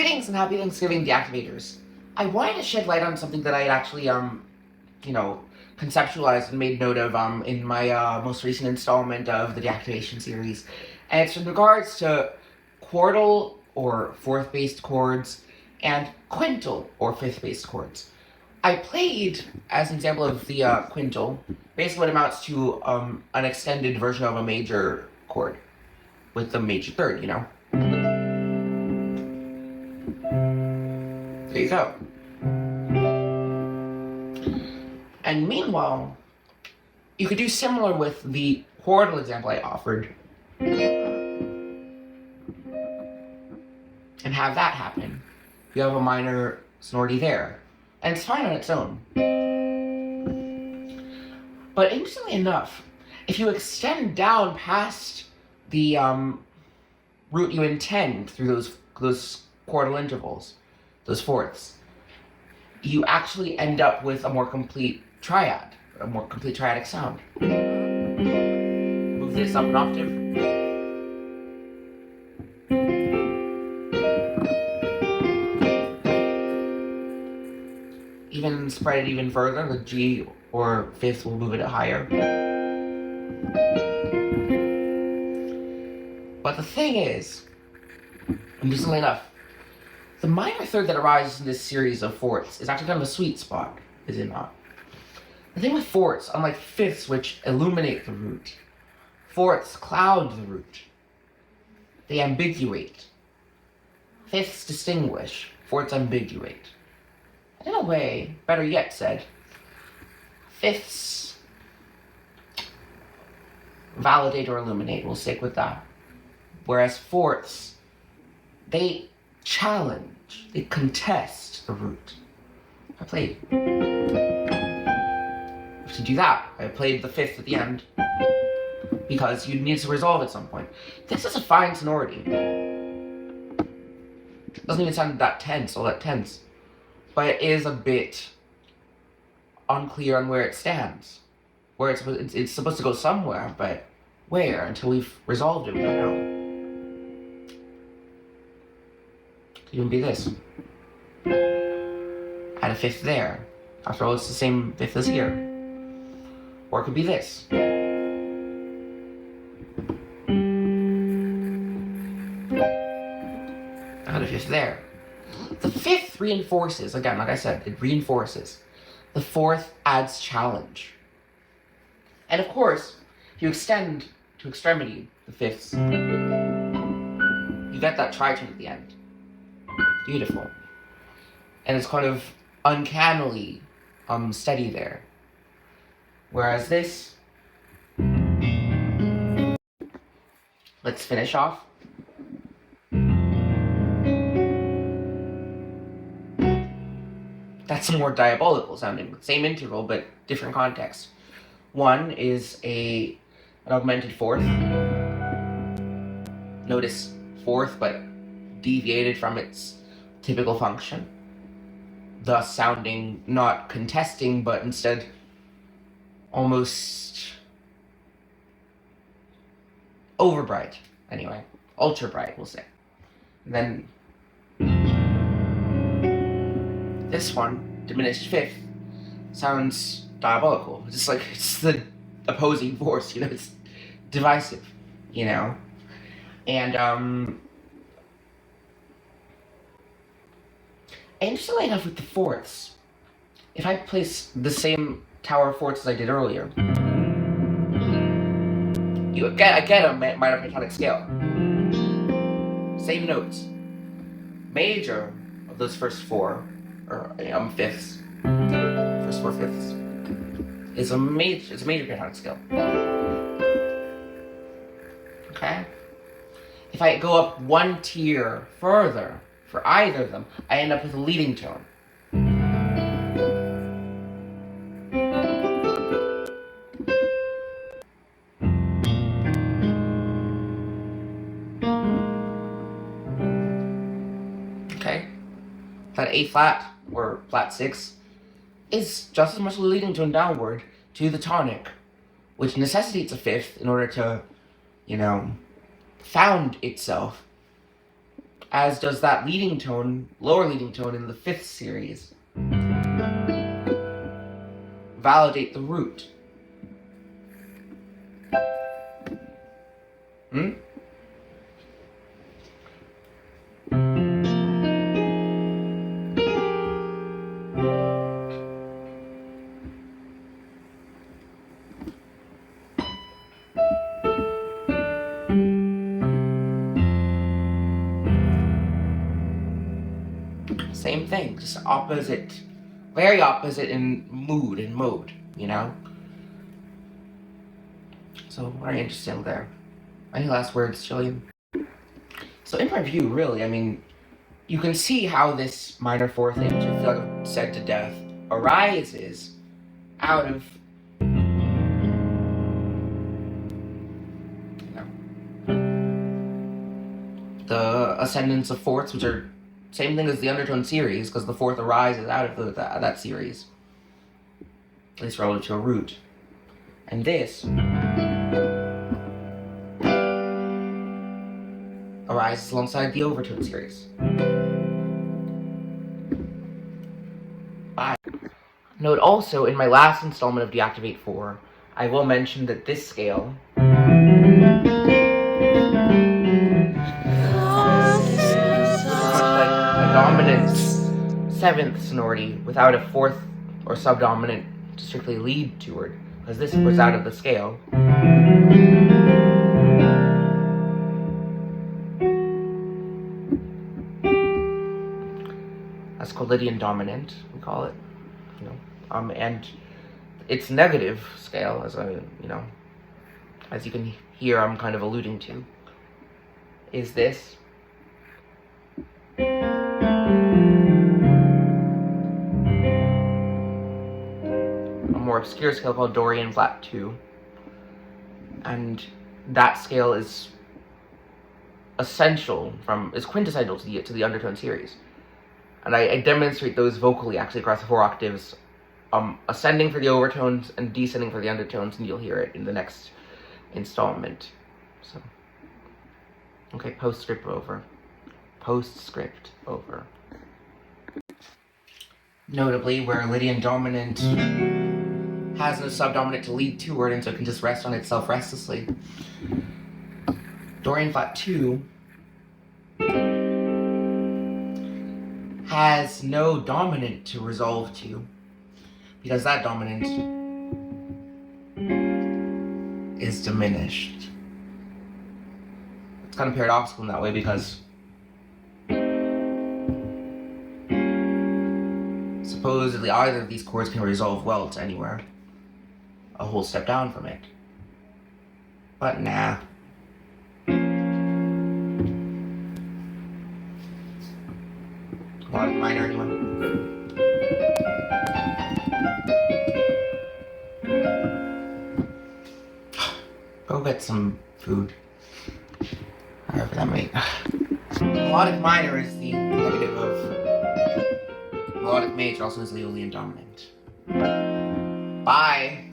Greetings and happy Thanksgiving, deactivators. I wanted to shed light on something that I had actually, conceptualized and made note of, in my, most recent installment of the deactivation series. And it's in regards to quartal, or fourth-based chords, and quintal, or fifth-based chords. I played, as an example of the, quintal, basically what amounts to, an extended version of a major chord, with the major third, you know? There you go. And meanwhile, you could do similar with the chordal example I offered, and have that happen. You have a minor sonority there, and it's fine on its own. But interestingly enough, if you extend down past the root you intend through those chordal intervals, those fourths, you actually end up with a more complete triad, a more complete triadic sound. Move this up an octave. Even spread it even further, the G or fifth will move it higher. But the thing is, interestingly enough, the minor third that arises in this series of fourths is actually kind of a sweet spot, is it not? The thing with fourths, unlike fifths which illuminate the root, fourths cloud the root. They ambiguate. Fifths distinguish, fourths ambiguate. And in a way, better yet said, fifths validate or illuminate, we'll stick with that. Whereas fourths, they challenge, they contest the root. I played. To do that, I played the fifth at the end, because you need to resolve at some point. This is a fine sonority. It doesn't even sound that tense, all that tense. But it is a bit unclear on where it stands. Where it's supposed to go somewhere, but where? Until we've resolved it, we don't know. Could even be this. Add a fifth there. After all, it's the same fifth as here. Or it could be this. Add a fifth there. The fifth reinforces, again, like I said, it reinforces. The fourth adds challenge. And of course, if you extend to extremity the fifths, you get that tritone at the end. Beautiful. And it's kind of uncannily steady there. Whereas this, let's finish off. That's more diabolical sounding. Same interval, but different context. One is an augmented fourth. Notice fourth, but deviated from its typical function. Thus sounding not contesting, but instead almost over bright. Anyway, ultra bright, we'll say. And then this one, diminished fifth, sounds diabolical. It's just like, it's the opposing force, you know, it's divisive, you know? And, interestingly enough with the fourths, if I place the same tower of fourths as I did earlier, you get a minor pentatonic scale. Same notes. Major of those first four, or fifths, first four fifths, it's a major pentatonic scale. Okay? If I go up one tier further for either of them, I end up with a leading tone. Okay? That A flat, or flat 6, is just as much a leading tone downward to the tonic, which necessitates a fifth in order to, you know, found itself as does that leading tone, lower leading tone in the 5th series. Validate the root. Same thing, just opposite, very opposite in mood and mode, you know? So, very interesting there. Any last words, Jillian? So in review, really, I mean, you can see how this minor 4th thing, which I feel like I've said to death, arises out of, the ascendants of 4ths, which are same thing as the undertone series, because the 4th arises out of that series, at least relative to a root. And this arises alongside the overtone series. Bye. Note also, in my last installment of Deactivate 4, I will mention that this scale dominant 7th sonority without a 4th or subdominant to strictly lead toward, because this was out of the scale. That's called Lydian dominant, we call it, you know, and its negative scale, as as you can hear, I'm kind of alluding to, is this. More obscure scale called Dorian flat 2, and that scale is quintessential to the undertone series, and I demonstrate those vocally actually across the 4 octaves, ascending for the overtones and descending for the undertones, and you'll hear it in the next installment. So, okay, postscript over. Notably, where Lydian dominant has no subdominant to lead toward, and so it can just rest on itself restlessly. Dorian flat 2 has no dominant to resolve to, because that dominant is diminished. It's kind of paradoxical in that way, because supposedly either of these chords can resolve well to anywhere a whole step down from it. But nah. Melodic minor, anyone? Go get some food. However that may. Melodic minor is the negative of melodic major, also is Aeolian dominant. Bye!